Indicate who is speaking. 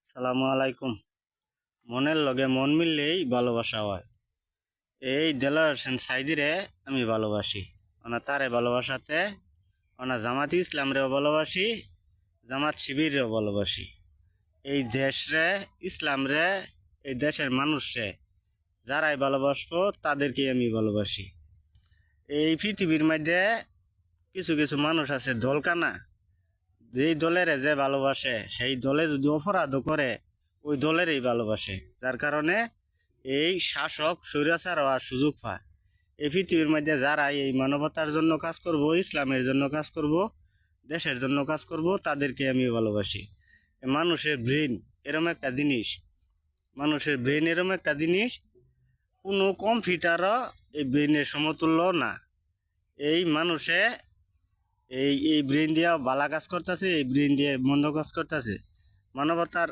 Speaker 1: সালামু আলাইকুম। মনের লগে মন মিললেই ভালোবাসা হয়। এই দেলোয়ার হোসেন সাইদিরে আমি ভালোবাসি। তারে ভালোবাসাতে জামাত ইসলামরেও ভালোবাসি, জামাত শিবিরেও ভালোবাসি। এই দেশরে, ইসলামরে, এই দেশের মানুষরে যারাই ভালোবাসবো তাদেরকে আমি ভালোবাসি। এই পৃথিবীর মধ্যে কিছু কিছু মানুষ আছে দলকানা, যেই দলের যে ভালোবাসে সেই দলে যদি অপরাধ করে ওই দলেরই ভালোবাসে, যার কারণে এই শাসক স্বৈরাচার হওয়ার সুযোগ পায়। এই পৃথিবীর মধ্যে যারা এই মানবতার জন্য কাজ করব, ইসলামের জন্য কাজ করব, দেশের জন্য কাজ করব, তাদেরকে আমি ভালোবাসি। মানুষের ব্রেন এরম একটা জিনিস, কোনো কম্পিউটারও এই ব্রেনের সমতুল্য না। এই মানুষে এই ব্রেন দিয়ে ভালো কাজ করতেছে, এই ব্রেন দিয়ে মন্দ কাজ করতেছে। মানবতার